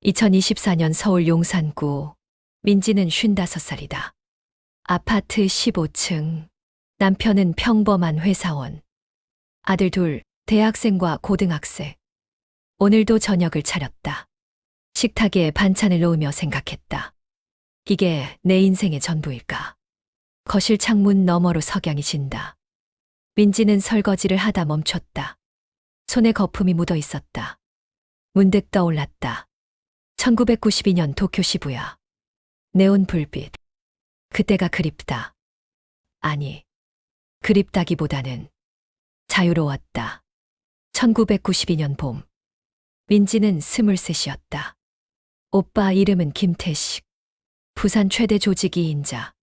2024년 서울 용산구. 민지는 55살이다. 아파트 15층. 남편은 평범한 회사원. 아들 둘, 대학생과 고등학생. 오늘도 저녁을 차렸다. 식탁에 반찬을 놓으며 생각했다. 이게 내 인생의 전부일까? 거실 창문 너머로 석양이 진다. 민지는 설거지를 하다 멈췄다. 손에 거품이 묻어 있었다. 문득 떠올랐다. 1992년 도쿄 시부야. 네온 불빛. 그때가 그립다. 아니, 그립다기보다는 자유로웠다. 1992년 봄. 민지는 23이었다. 오빠 이름은 김태식. 부산 최대 조직이인자.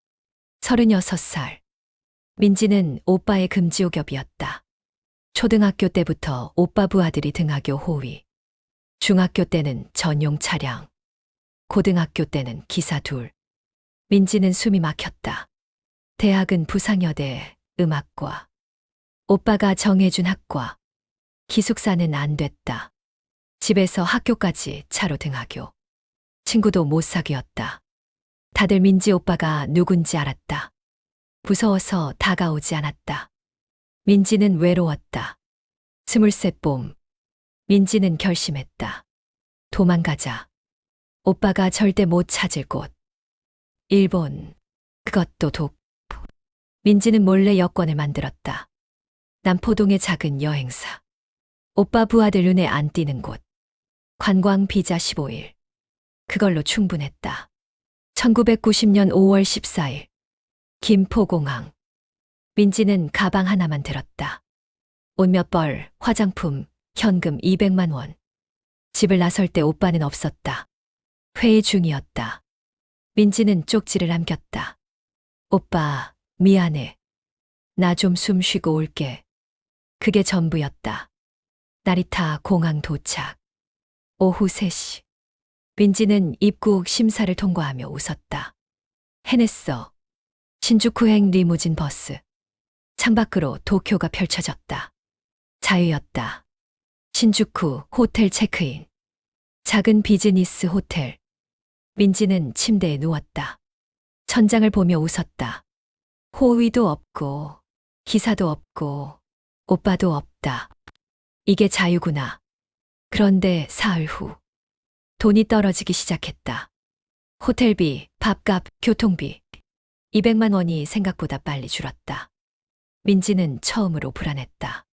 36살. 민지는 오빠의 금지옥엽이었다. 초등학교 때부터 오빠 부하들이 등하교 호위. 중학교 때는 전용 차량. 고등학교 때는 기사 둘. 민지는 숨이 막혔다. 대학은 부상여대 음악과. 오빠가 정해준 학과. 기숙사는 안 됐다. 집에서 학교까지 차로 등하교. 친구도 못 사귀었다. 다들 민지 오빠가 누군지 알았다. 무서워서 다가오지 않았다. 민지는 외로웠다. 23 봄. 민지는 결심했다. 도망가자. 오빠가 절대 못 찾을 곳. 일본. 그것도 독. 민지는 몰래 여권을 만들었다. 남포동의 작은 여행사. 오빠 부하들 눈에 안 띄는 곳. 관광 비자 15일. 그걸로 충분했다. 1990년 5월 14일. 김포공항. 민지는 가방 하나만 들었다. 옷 몇 벌, 화장품, 현금 200만 원. 집을 나설 때 오빠는 없었다. 회의 중이었다. 민지는 쪽지를 남겼다. 오빠, 미안해. 나 좀 숨 쉬고 올게. 그게 전부였다. 나리타 공항 도착. 오후 3시. 민지는 입국 심사를 통과하며 웃었다. 해냈어. 신주쿠행 리무진 버스. 창밖으로 도쿄가 펼쳐졌다. 자유였다. 신주쿠 호텔 체크인. 작은 비즈니스 호텔. 민지는 침대에 누웠다. 천장을 보며 웃었다. 호위도 없고, 기사도 없고, 오빠도 없다. 이게 자유구나. 그런데 사흘 후. 돈이 떨어지기 시작했다. 호텔비, 밥값, 교통비. 200만 원이 생각보다 빨리 줄었다. 민지는 처음으로 불안했다.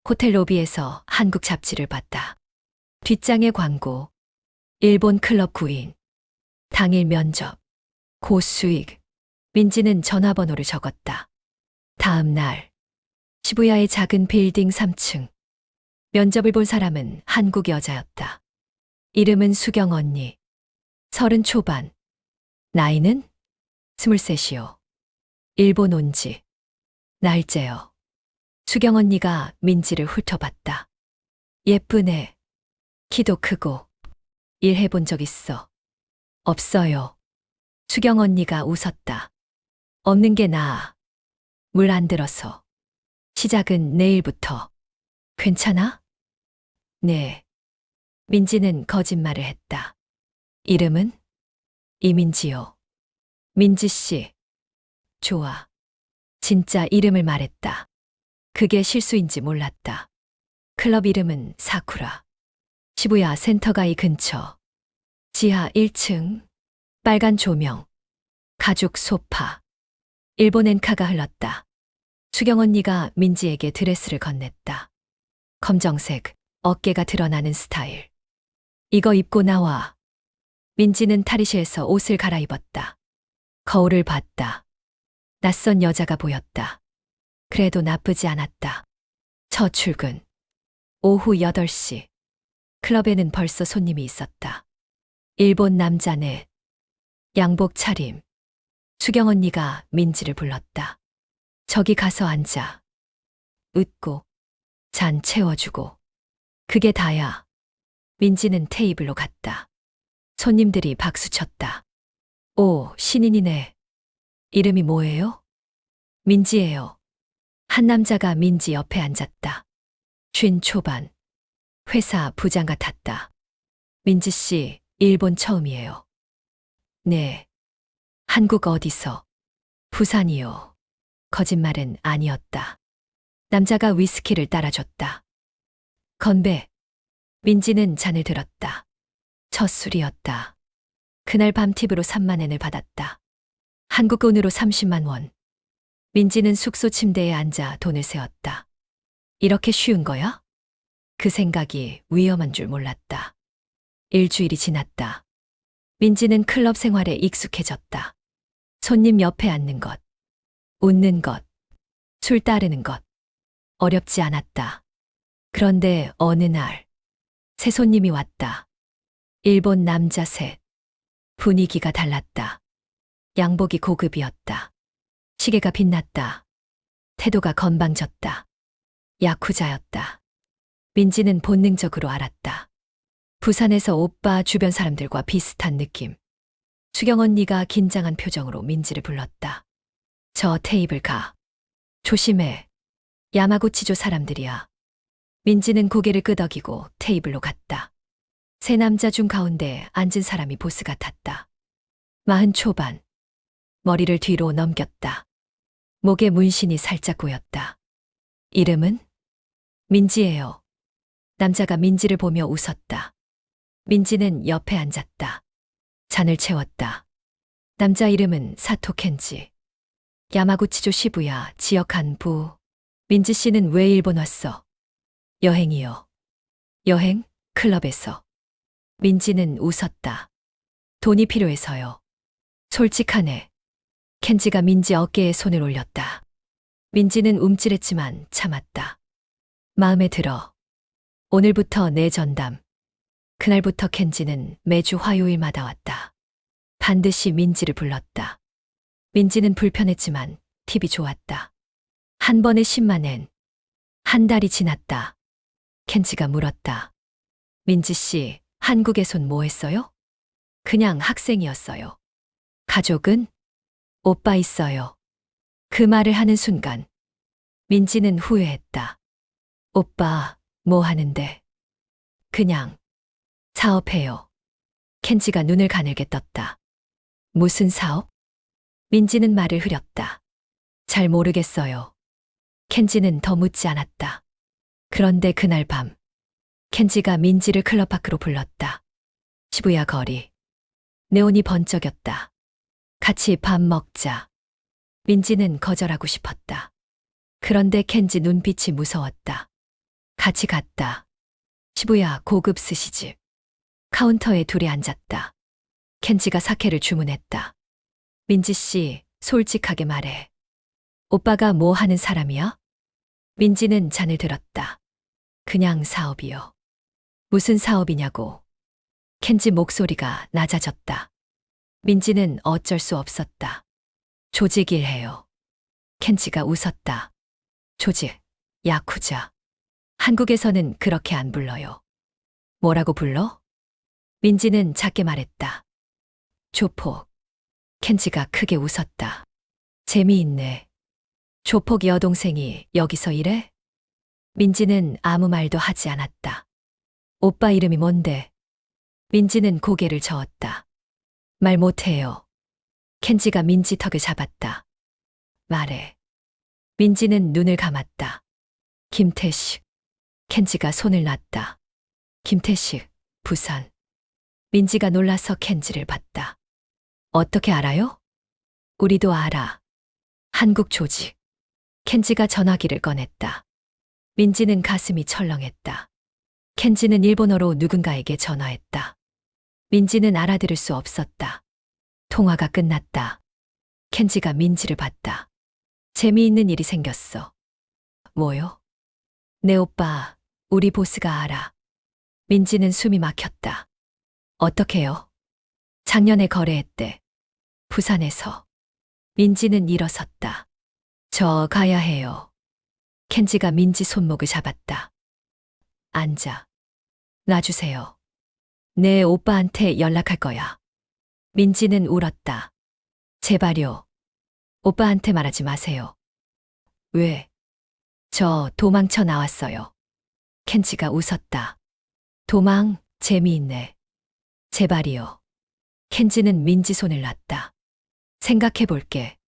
호텔 로비에서 한국 잡지를 봤다. 뒷장에 광고. 일본 클럽 구인. 당일 면접. 고수익. 민지는 전화번호를 적었다. 다음 날. 시부야의 작은 빌딩 3층. 면접을 본 사람은 한국 여자였다. 이름은 수경 언니. 30 초반. 나이는? 23이요. 일본 온지. 날짜요. 수경 언니가 민지를 훑어봤다. 예쁘네. 키도 크고. 일해본 적 있어? 없어요. 수경 언니가 웃었다. 없는 게 나아. 물 안 들어서. 시작은 내일부터. 괜찮아? 네. 민지는 거짓말을 했다. 이름은? 이민지요. 민지 씨. 좋아. 진짜 이름을 말했다. 그게 실수인지 몰랐다. 클럽 이름은 사쿠라. 시부야 센터가이 근처. 지하 1층. 빨간 조명. 가죽 소파. 일본 엔카가 흘렀다. 수경 언니가 민지에게 드레스를 건넸다. 검정색, 어깨가 드러나는 스타일. 이거 입고 나와. 민지는 탈의실에서 옷을 갈아입었다. 거울을 봤다. 낯선 여자가 보였다. 그래도 나쁘지 않았다. 첫 출근. 오후 8시. 클럽에는 벌써 손님이 있었다. 일본 남자네. 양복 차림. 수경 언니가 민지를 불렀다. 저기 가서 앉아. 웃고. 잔 채워주고. 그게 다야. 민지는 테이블로 갔다. 손님들이 박수쳤다. 오, 신인이네. 이름이 뭐예요? 민지예요. 한 남자가 민지 옆에 앉았다. 50 초반. 회사 부장 같았다. 민지 씨, 일본 처음이에요. 네. 한국 어디서? 부산이요. 거짓말은 아니었다. 남자가 위스키를 따라줬다. 건배. 민지는 잔을 들었다. 첫 술이었다. 그날 밤 팁으로 3만 엔을 받았다. 한국 돈으로 30만 원. 민지는 숙소 침대에 앉아 돈을 세었다. 이렇게 쉬운 거야? 그 생각이 위험한 줄 몰랐다. 일주일이 지났다. 민지는 클럽 생활에 익숙해졌다. 손님 옆에 앉는 것, 웃는 것, 술 따르는 것. 어렵지 않았다. 그런데 어느 날, 새 손님이 왔다. 일본 남자 셋. 분위기가 달랐다. 양복이 고급이었다. 시계가 빛났다. 태도가 건방졌다. 야쿠자였다. 민지는 본능적으로 알았다. 부산에서 오빠 주변 사람들과 비슷한 느낌. 수경 언니가 긴장한 표정으로 민지를 불렀다. 저 테이블 가. 조심해. 야마구치조 사람들이야. 민지는 고개를 끄덕이고 테이블로 갔다. 세 남자 중 가운데 앉은 사람이 보스 같았다. 40 초반. 머리를 뒤로 넘겼다. 목에 문신이 살짝 보였다. 이름은? 민지예요. 남자가 민지를 보며 웃었다. 민지는 옆에 앉았다. 잔을 채웠다. 남자 이름은 사토 켄지. 야마구치조 시부야 지역 간부. 민지 씨는 왜 일본 왔어? 여행이요. 여행? 클럽에서. 민지는 웃었다. 돈이 필요해서요. 솔직하네. 켄지가 민지 어깨에 손을 올렸다. 민지는 움찔했지만 참았다. 마음에 들어. 오늘부터 내 전담. 그날부터 켄지는 매주 화요일마다 왔다. 반드시 민지를 불렀다. 민지는 불편했지만 팁이 좋았다. 한 번에 10만 엔. 한 달이 지났다. 켄지가 물었다. 민지 씨, 한국에선 뭐 했어요? 그냥 학생이었어요. 가족은? 오빠 있어요. 그 말을 하는 순간 민지는 후회했다. 오빠, 뭐 하는데? 그냥 사업해요. 켄지가 눈을 가늘게 떴다. 무슨 사업? 민지는 말을 흐렸다. 잘 모르겠어요. 켄지는 더 묻지 않았다. 그런데 그날 밤, 켄지가 민지를 클럽 밖으로 불렀다. 시부야 거리. 네온이 번쩍였다. 같이 밥 먹자. 민지는 거절하고 싶었다. 그런데 켄지 눈빛이 무서웠다. 같이 갔다. 시부야 고급 스시집. 카운터에 둘이 앉았다. 켄지가 사케를 주문했다. 민지 씨, 솔직하게 말해. 오빠가 뭐 하는 사람이야? 민지는 잔을 들었다. 그냥 사업이요. 무슨 사업이냐고. 켄지 목소리가 낮아졌다. 민지는 어쩔 수 없었다. 조직 일 해요. 켄지가 웃었다. 조직, 야쿠자. 한국에서는 그렇게 안 불러요. 뭐라고 불러? 민지는 작게 말했다. 조폭. 켄지가 크게 웃었다. 재미있네. 조폭 여동생이 여기서 일해? 민지는 아무 말도 하지 않았다. 오빠 이름이 뭔데? 민지는 고개를 저었다. 말 못해요. 켄지가 민지 턱을 잡았다. 말해. 민지는 눈을 감았다. 김태식. 켄지가 손을 놨다. 김태식, 부산. 민지가 놀라서 켄지를 봤다. 어떻게 알아요? 우리도 알아. 한국 조직. 켄지가 전화기를 꺼냈다. 민지는 가슴이 철렁했다. 켄지는 일본어로 누군가에게 전화했다. 민지는 알아들을 수 없었다. 통화가 끝났다. 켄지가 민지를 봤다. 재미있는 일이 생겼어. 뭐요? 내 오빠, 우리 보스가 알아. 민지는 숨이 막혔다. 어떻게요? 작년에 거래했대. 부산에서. 민지는 일어섰다. 저 가야 해요. 켄지가 민지 손목을 잡았다. 앉아. 놔주세요. 내 오빠한테 연락할 거야. 민지는 울었다. 제발요. 오빠한테 말하지 마세요. 왜? 저 도망쳐 나왔어요. 켄지가 웃었다. 도망, 재미있네. 제발이요. 켄지는 민지 손을 놨다. 생각해 볼게.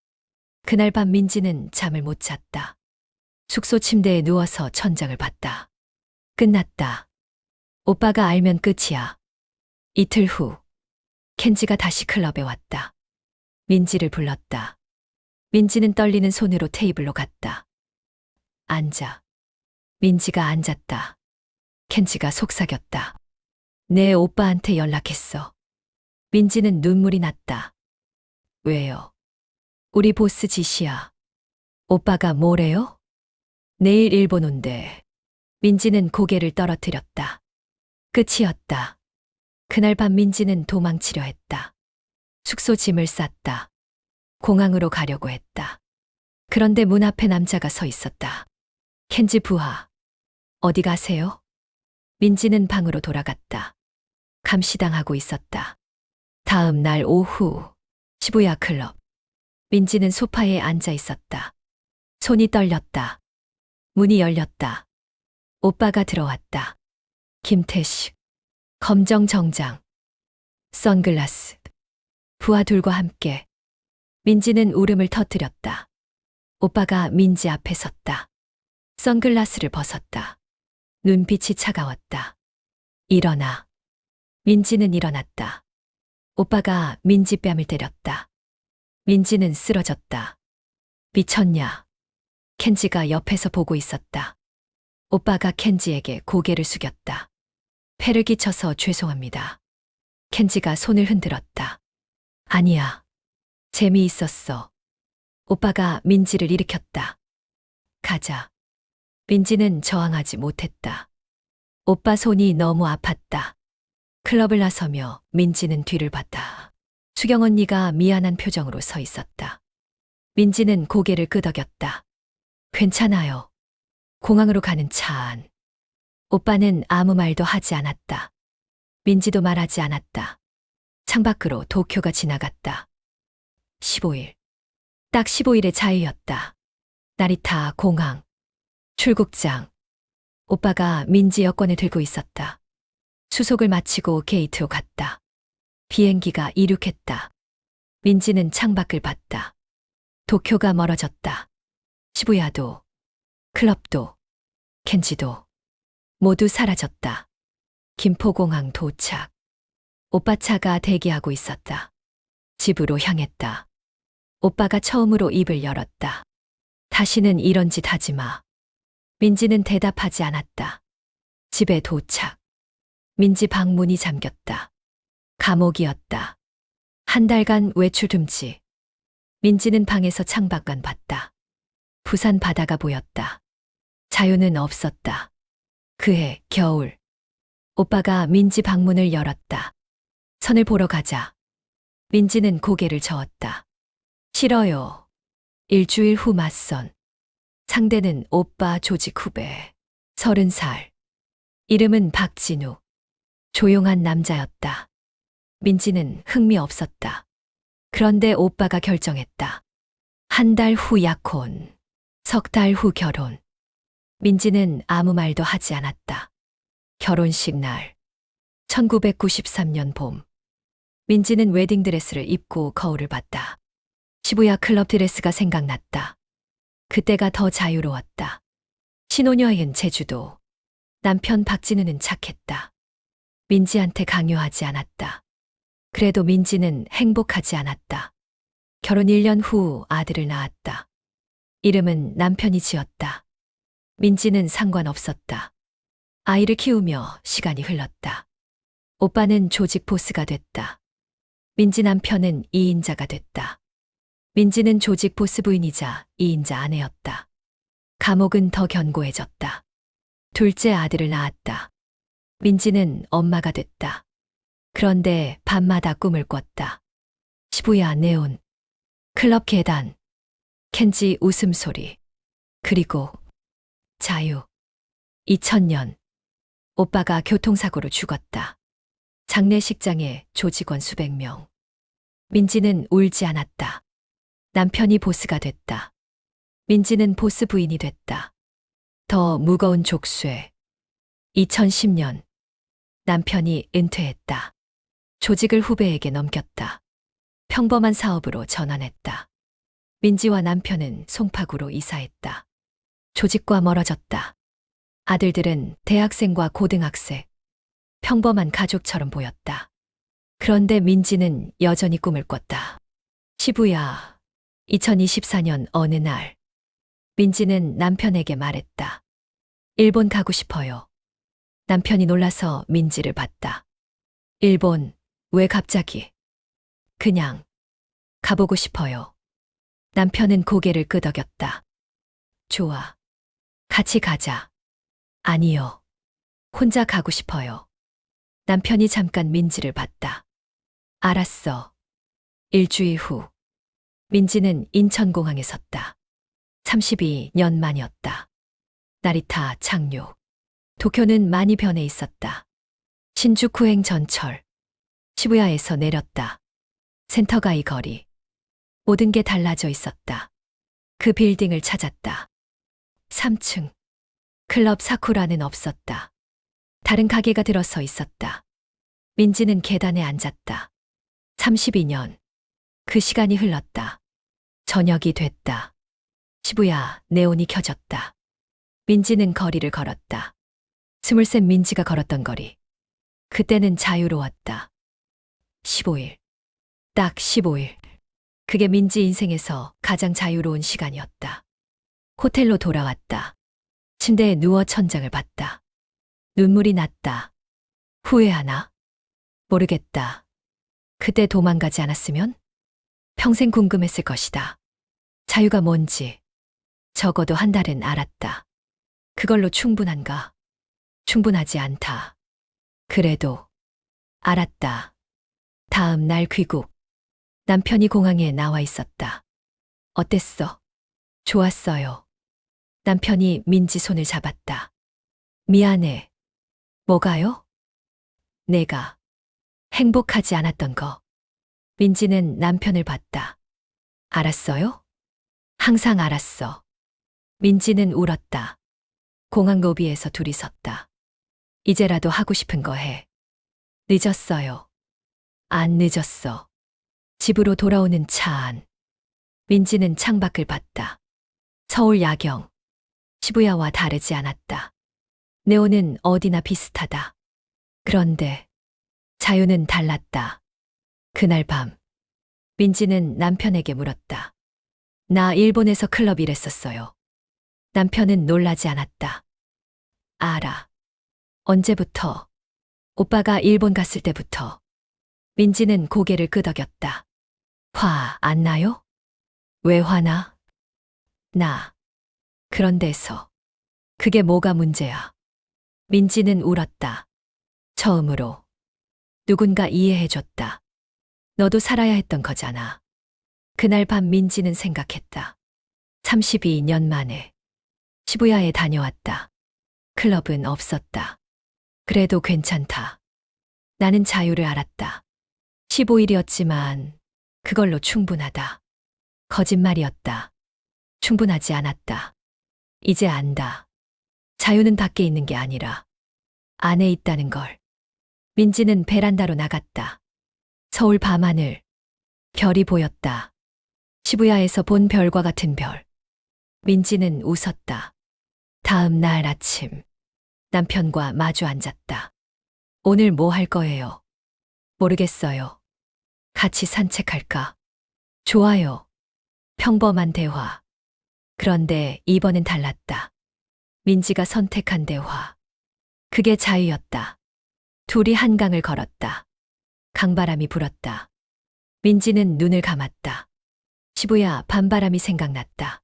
그날 밤 민지는 잠을 못 잤다. 숙소 침대에 누워서 천장을 봤다. 끝났다. 오빠가 알면 끝이야. 이틀 후, 켄지가 다시 클럽에 왔다. 민지를 불렀다. 민지는 떨리는 손으로 테이블로 갔다. 앉아. 민지가 앉았다. 켄지가 속삭였다. 내 오빠한테 연락했어. 민지는 눈물이 났다. 왜요? 우리 보스 지시야. 오빠가 뭐래요? 내일 일본 온대. 민지는 고개를 떨어뜨렸다. 끝이었다. 그날 밤 민지는 도망치려 했다. 숙소 짐을 쌌다. 공항으로 가려고 했다. 그런데 문 앞에 남자가 서 있었다. 켄지 부하. 어디 가세요? 민지는 방으로 돌아갔다. 감시당하고 있었다. 다음 날 오후, 시부야 클럽. 민지는 소파에 앉아 있었다. 손이 떨렸다. 문이 열렸다. 오빠가 들어왔다. 김태식. 검정 정장. 선글라스. 부하 둘과 함께. 민지는 울음을 터뜨렸다. 오빠가 민지 앞에 섰다. 선글라스를 벗었다. 눈빛이 차가웠다. 일어나. 민지는 일어났다. 오빠가 민지 뺨을 때렸다. 민지는 쓰러졌다. 미쳤냐? 켄지가 옆에서 보고 있었다. 오빠가 켄지에게 고개를 숙였다. 패를 끼쳐서 죄송합니다. 켄지가 손을 흔들었다. 아니야. 재미있었어. 오빠가 민지를 일으켰다. 가자. 민지는 저항하지 못했다. 오빠 손이 너무 아팠다. 클럽을 나서며 민지는 뒤를 봤다. 수경 언니가 미안한 표정으로 서 있었다. 민지는 고개를 끄덕였다. 괜찮아요. 공항으로 가는 차 안. 오빠는 아무 말도 하지 않았다. 민지도 말하지 않았다. 창밖으로 도쿄가 지나갔다. 15일. 딱 15일의 자유였다. 나리타 공항. 출국장. 오빠가 민지 여권을 들고 있었다. 수속을 마치고 게이트로 갔다. 비행기가 이륙했다. 민지는 창밖을 봤다. 도쿄가 멀어졌다. 시부야도, 클럽도, 켄지도 모두 사라졌다. 김포공항 도착. 오빠 차가 대기하고 있었다. 집으로 향했다. 오빠가 처음으로 입을 열었다. 다시는 이런 짓 하지 마. 민지는 대답하지 않았다. 집에 도착. 민지 방 문이 잠겼다. 감옥이었다. 한 달간 외출 금지. 민지는 방에서 창밖만 봤다. 부산 바다가 보였다. 자유는 없었다. 그해 겨울. 오빠가 민지 방문을 열었다. 선을 보러 가자. 민지는 고개를 저었다. 싫어요. 일주일 후 맞선. 상대는 오빠 조직 후배. 30살. 이름은 박진우. 조용한 남자였다. 민지는 흥미 없었다. 그런데 오빠가 결정했다. 한 달 후 약혼. 석 달 후 결혼. 민지는 아무 말도 하지 않았다. 결혼식 날. 1993년 봄. 민지는 웨딩드레스를 입고 거울을 봤다. 시부야 클럽 드레스가 생각났다. 그때가 더 자유로웠다. 신혼여행은 제주도. 남편 박진우는 착했다. 민지한테 강요하지 않았다. 그래도 민지는 행복하지 않았다. 결혼 1년 후 아들을 낳았다. 이름은 남편이 지었다. 민지는 상관없었다. 아이를 키우며 시간이 흘렀다. 오빠는 조직 보스가 됐다. 민지 남편은 2인자가 됐다. 민지는 조직 보스 부인이자 2인자 아내였다. 감옥은 더 견고해졌다. 둘째 아들을 낳았다. 민지는 엄마가 됐다. 그런데 밤마다 꿈을 꿨다. 시부야 네온. 클럽 계단. 켄지 웃음소리. 그리고 자유. 2000년. 오빠가 교통사고로 죽었다. 장례식장에 조직원 수백 명. 민지는 울지 않았다. 남편이 보스가 됐다. 민지는 보스 부인이 됐다. 더 무거운 족쇄. 2010년. 남편이 은퇴했다. 조직을 후배에게 넘겼다. 평범한 사업으로 전환했다. 민지와 남편은 송파구로 이사했다. 조직과 멀어졌다. 아들들은 대학생과 고등학생, 평범한 가족처럼 보였다. 그런데 민지는 여전히 꿈을 꿨다. 시부야, 2024년 어느 날, 민지는 남편에게 말했다. 일본 가고 싶어요. 남편이 놀라서 민지를 봤다. 일본, 왜 갑자기? 그냥, 가보고 싶어요. 남편은 고개를 끄덕였다. 좋아. 같이 가자. 아니요. 혼자 가고 싶어요. 남편이 잠깐 민지를 봤다. 알았어. 일주일 후, 민지는 인천공항에 섰다. 32년 만이었다. 나리타 착륙. 도쿄는 많이 변해 있었다. 신주쿠행 전철. 시부야에서 내렸다. 센터가이 거리. 모든 게 달라져 있었다. 그 빌딩을 찾았다. 3층. 클럽 사쿠라는 없었다. 다른 가게가 들어서 있었다. 민지는 계단에 앉았다. 32년. 그 시간이 흘렀다. 저녁이 됐다. 시부야, 네온이 켜졌다. 민지는 거리를 걸었다. 스물셋 민지가 걸었던 거리. 그때는 자유로웠다. 15일. 딱 15일. 그게 민지 인생에서 가장 자유로운 시간이었다. 호텔로 돌아왔다. 침대에 누워 천장을 봤다. 눈물이 났다. 후회하나? 모르겠다. 그때 도망가지 않았으면? 평생 궁금했을 것이다. 자유가 뭔지 적어도 한 달은 알았다. 그걸로 충분한가? 충분하지 않다. 그래도 알았다. 다음 날 귀국. 남편이 공항에 나와 있었다. 어땠어? 좋았어요. 남편이 민지 손을 잡았다. 미안해. 뭐가요? 내가 행복하지 않았던 거. 민지는 남편을 봤다. 알았어요? 항상 알았어. 민지는 울었다. 공항 로비에서 둘이 섰다. 이제라도 하고 싶은 거 해. 늦었어요. 안 늦었어. 집으로 돌아오는 차 안. 민지는 창밖을 봤다. 서울 야경. 시부야와 다르지 않았다. 네온은 어디나 비슷하다. 그런데 자유는 달랐다. 그날 밤, 민지는 남편에게 물었다. 나 일본에서 클럽 일했었어요. 남편은 놀라지 않았다. 알아. 언제부터? 오빠가 일본 갔을 때부터. 민지는 고개를 끄덕였다. 화 안 나요? 왜 화나? 나. 그런 데서. 그게 뭐가 문제야? 민지는 울었다. 처음으로. 누군가 이해해줬다. 너도 살아야 했던 거잖아. 그날 밤 민지는 생각했다. 32년 만에 시부야에 다녀왔다. 클럽은 없었다. 그래도 괜찮다. 나는 자유를 알았다. 15일이었지만 그걸로 충분하다. 거짓말이었다. 충분하지 않았다. 이제 안다. 자유는 밖에 있는 게 아니라 안에 있다는 걸. 민지는 베란다로 나갔다. 서울 밤하늘. 별이 보였다. 시부야에서 본 별과 같은 별. 민지는 웃었다. 다음 날 아침. 남편과 마주 앉았다. 오늘 뭐 할 거예요? 모르겠어요. 같이 산책할까? 좋아요. 평범한 대화. 그런데 이번엔 달랐다. 민지가 선택한 대화. 그게 자유였다. 둘이 한강을 걸었다. 강바람이 불었다. 민지는 눈을 감았다. 시부야 밤바람이 생각났다.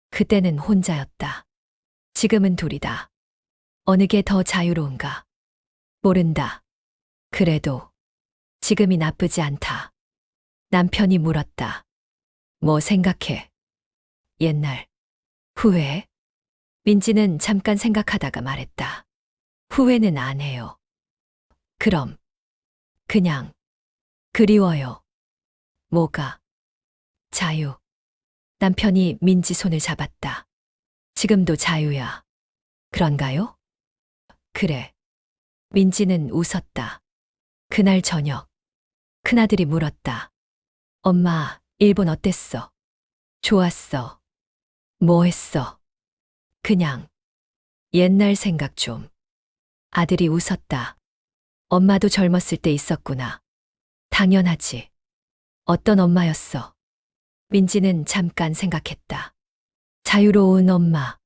그때는 혼자였다. 지금은 둘이다. 어느 게 더 자유로운가? 모른다. 그래도 지금이 나쁘지 않다. 남편이 물었다. 뭐 생각해? 옛날. 후회? 민지는 잠깐 생각하다가 말했다. 후회는 안 해요. 그럼. 그냥. 그리워요. 뭐가? 자유. 남편이 민지 손을 잡았다. 지금도 자유야. 그런가요? 그래. 민지는 웃었다. 그날 저녁. 큰아들이 물었다. 엄마, 일본 어땠어? 좋았어. 뭐 했어? 그냥. 옛날 생각 좀. 아들이 웃었다. 엄마도 젊었을 때 있었구나. 당연하지. 어떤 엄마였어? 민지는 잠깐 생각했다. 자유로운 엄마.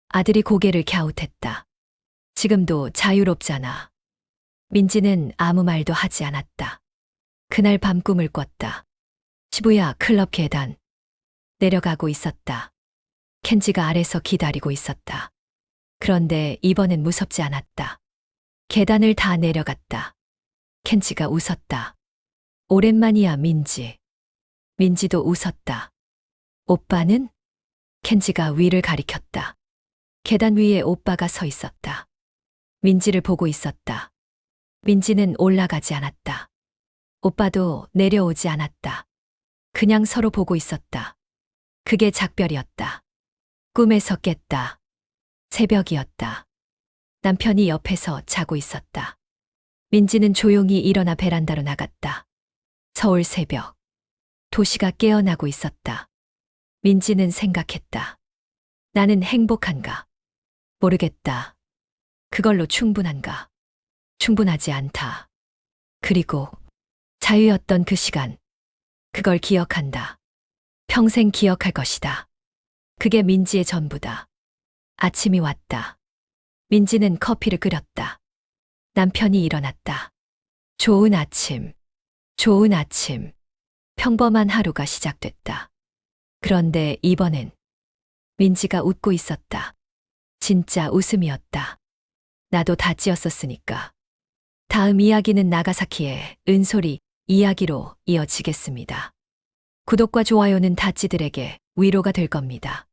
아들이 고개를 갸웃했다. 지금도 자유롭잖아. 민지는 아무 말도 하지 않았다. 그날 밤 꿈을 꿨다. 시부야 클럽 계단. 내려가고 있었다. 켄지가 아래서 기다리고 있었다. 그런데 이번엔 무섭지 않았다. 계단을 다 내려갔다. 켄지가 웃었다. 오랜만이야, 민지. 민지도 웃었다. 오빠는? 켄지가 위를 가리켰다. 계단 위에 오빠가 서 있었다. 민지를 보고 있었다. 민지는 올라가지 않았다. 오빠도 내려오지 않았다. 그냥 서로 보고 있었다. 그게 작별이었다. 꿈에서 깼다. 새벽이었다. 남편이 옆에서 자고 있었다. 민지는 조용히 일어나 베란다로 나갔다. 서울 새벽. 도시가 깨어나고 있었다. 민지는 생각했다. 나는 행복한가? 모르겠다. 그걸로 충분한가? 충분하지 않다. 그리고 자유였던 그 시간. 그걸 기억한다. 평생 기억할 것이다. 그게 민지의 전부다. 아침이 왔다. 민지는 커피를 끓였다. 남편이 일어났다. 좋은 아침. 좋은 아침. 평범한 하루가 시작됐다. 그런데 이번엔 민지가 웃고 있었다. 진짜 웃음이었다. 나도 다찌었었으니까. 다음 이야기는 나가사키의 은솔이 이야기로 이어지겠습니다. 구독과 좋아요는 다찌들에게 위로가 될 겁니다.